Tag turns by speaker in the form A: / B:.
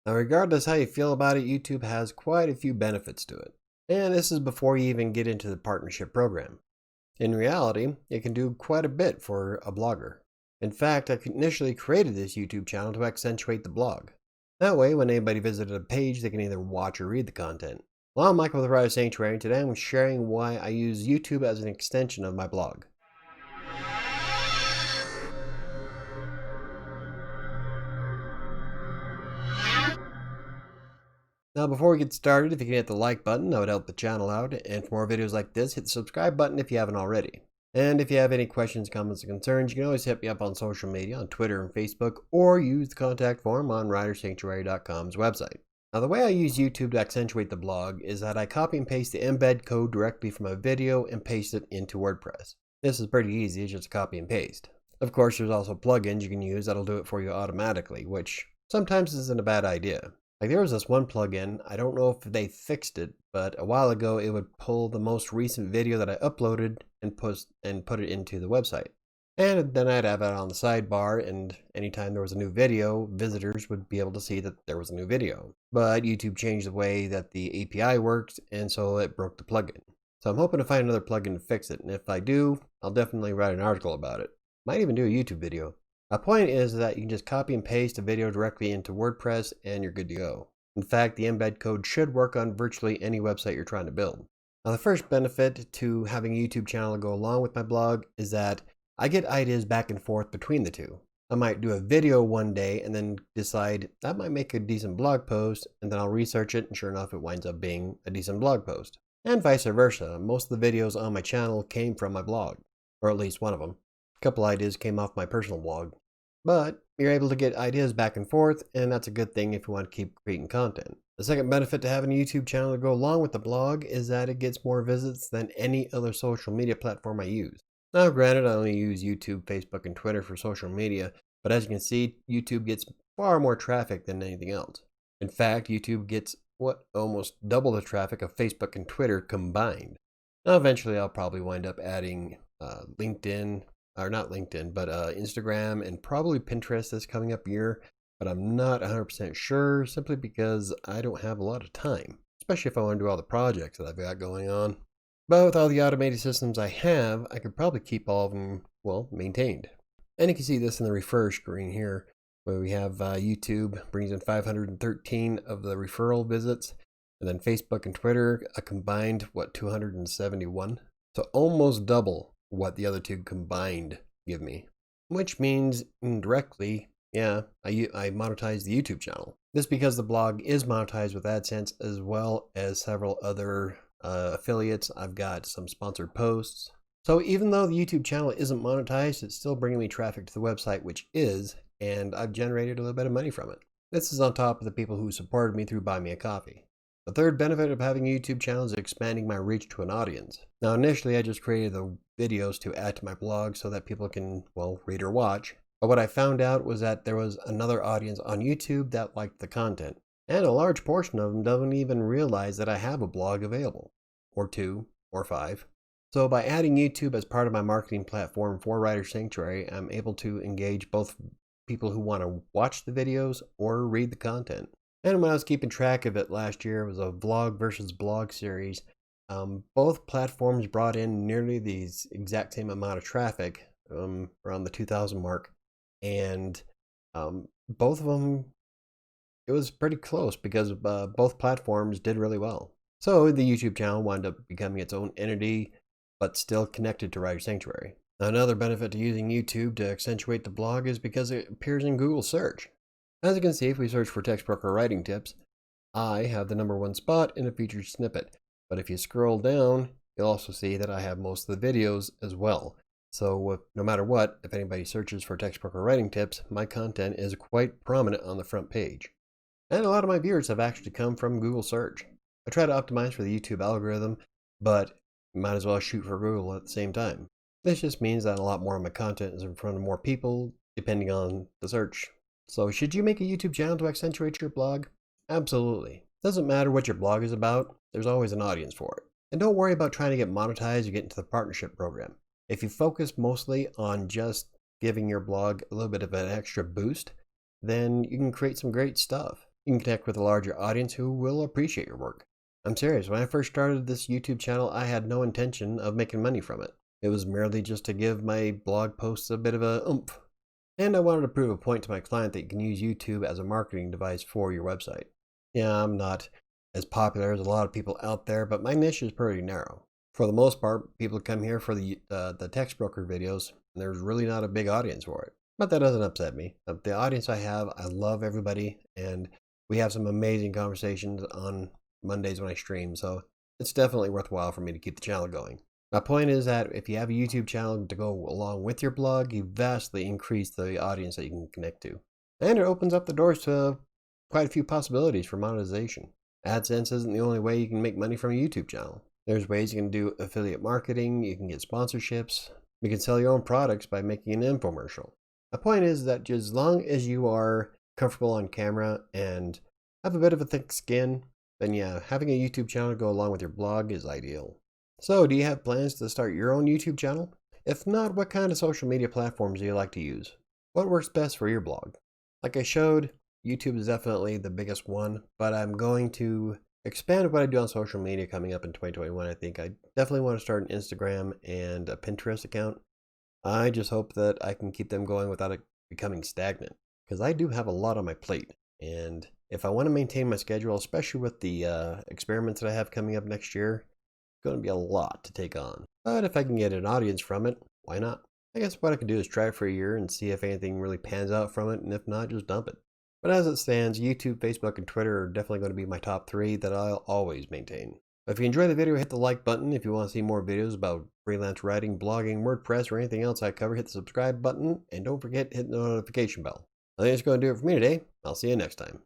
A: Now, regardless how you feel about it, YouTube has quite a few benefits to it. And this is before you even get into the partnership program. In reality, it can do quite a bit for a blogger. In fact, I initially created this YouTube channel to accentuate the blog. That way, when anybody visited a page, they can either watch or read the content. Well, I'm Michael with the WriterSanctuary, and today I'm sharing why I use YouTube as an extension of my blog. Now, before we get started, if you can hit the like button, that would help the channel out. And for more videos like this, hit the subscribe button if you haven't already. And if you have any questions, comments, or concerns, you can always hit me up on social media, on Twitter and Facebook, or use the contact form on WriterSanctuary.com's website. Now, the way I use YouTube to accentuate the blog is that I copy and paste the embed code directly from a video and paste it into WordPress. This is pretty easy, it's just copy and paste. Of course, there's also plugins you can use that'll do it for you automatically, which sometimes isn't a bad idea. Like there was this one plugin, I don't know if they fixed it, but a while ago it would pull the most recent video that I uploaded and put it into the website. And then I'd have it on the sidebar, and anytime there was a new video, visitors would be able to see that there was a new video. But YouTube changed the way that the API works, and so it broke the plugin. So I'm hoping to find another plugin to fix it, and if I do, I'll definitely write an article about it. Might even do a YouTube video. My point is that you can just copy and paste a video directly into WordPress and you're good to go. In fact, the embed code should work on virtually any website you're trying to build. Now, the first benefit to having a YouTube channel go along with my blog is that I get ideas back and forth between the two. I might do a video one day and then decide that might make a decent blog post, and then I'll research it, and sure enough, it winds up being a decent blog post. And vice versa. Most of the videos on my channel came from my blog, or at least one of them. A couple ideas came off my personal blog. But you're able to get ideas back and forth, and that's a good thing if you want to keep creating content. The second benefit to having a YouTube channel to go along with the blog is that it gets more visits than any other social media platform I use. Now, granted, I only use YouTube, Facebook, and Twitter for social media, but as you can see, YouTube gets far more traffic than anything else. In fact, YouTube gets almost double the traffic of Facebook and Twitter combined. Now, eventually, I'll probably wind up adding LinkedIn, or not LinkedIn, but Instagram and probably Pinterest this coming up year, but I'm not 100% sure simply because I don't have a lot of time, especially if I want to do all the projects that I've got going on. But with all the automated systems I have, I could probably keep all of them, well, maintained. And you can see this in the refer screen here, where we have YouTube brings in 513 of the referral visits, and then Facebook and Twitter a combined, 271? So almost double what the other two combined give me, which means indirectly, yeah, I monetize the YouTube channel. This because the blog is monetized with AdSense as well as several other affiliates. I've got some sponsored posts. So even though the YouTube channel isn't monetized, it's still bringing me traffic to the website, which is, and I've generated a little bit of money from it. This is on top of the people who supported me through Buy Me a Coffee. The third benefit of having a YouTube channel is expanding my reach to an audience. Now, initially, I just created the videos to add to my blog so that people can, well, read or watch. But what I found out was that there was another audience on YouTube that liked the content. And a large portion of them doesn't even realize that I have a blog available. Or 2, or 5. So by adding YouTube as part of my marketing platform for WriterSanctuary, I'm able to engage both people who want to watch the videos or read the content. And when I was keeping track of it last year, it was a vlog versus blog series. Both platforms brought in nearly the exact same amount of traffic, around the 2,000 mark. And both of them, it was pretty close because both platforms did really well. So the YouTube channel wound up becoming its own entity, but still connected to WriterSanctuary. Another benefit to using YouTube to accentuate the blog is because it appears in Google search. As you can see, if we search for text broker writing tips, I have the #1 spot in a featured snippet. But if you scroll down, you'll also see that I have most of the videos as well. So no matter what, if anybody searches for text broker writing tips, my content is quite prominent on the front page. And a lot of my viewers have actually come from Google search. I try to optimize for the YouTube algorithm, but you might as well shoot for Google at the same time. This just means that a lot more of my content is in front of more people, depending on the search. So should you make a YouTube channel to accentuate your blog? Absolutely. Doesn't matter what your blog is about, there's always an audience for it. And don't worry about trying to get monetized or get into the partnership program. If you focus mostly on just giving your blog a little bit of an extra boost, then you can create some great stuff. You can connect with a larger audience who will appreciate your work. I'm serious, when I first started this YouTube channel, I had no intention of making money from it. It was merely just to give my blog posts a bit of a oomph. And I wanted to prove a point to my client that you can use YouTube as a marketing device for your website. Yeah, I'm not as popular as a lot of people out there, but my niche is pretty narrow. For the most part, people come here for the text broker videos, and there's really not a big audience for it. But that doesn't upset me. The audience I have, I love everybody, and we have some amazing conversations on Mondays when I stream, so it's definitely worthwhile for me to keep the channel going. My point is that if you have a YouTube channel to go along with your blog, you vastly increase the audience that you can connect to. And it opens up the doors to quite a few possibilities for monetization. AdSense isn't the only way you can make money from a YouTube channel. There's ways you can do affiliate marketing, you can get sponsorships, you can sell your own products by making an infomercial. My point is that as long as you are comfortable on camera and have a bit of a thick skin, then yeah, having a YouTube channel to go along with your blog is ideal. So, do you have plans to start your own YouTube channel? If not, what kind of social media platforms do you like to use? What works best for your blog? Like I showed, YouTube is definitely the biggest one, but I'm going to expand what I do on social media coming up in 2021. I think I definitely want to start an Instagram and a Pinterest account. I just hope that I can keep them going without it becoming stagnant, because I do have a lot on my plate. And if I want to maintain my schedule, especially with the experiments that I have coming up next year, it's going to be a lot to take on. But if I can get an audience from it, why not? I guess what I could do is try it for a year and see if anything really pans out from it, and if not, just dump it. But as it stands, YouTube, Facebook, and Twitter are definitely going to be my top 3 that I'll always maintain. If you enjoyed the video, hit the like button. If you want to see more videos about freelance writing, blogging, WordPress, or anything else I cover, hit the subscribe button, and don't forget to hit the notification bell. I think that's going to do it for me today. I'll see you next time.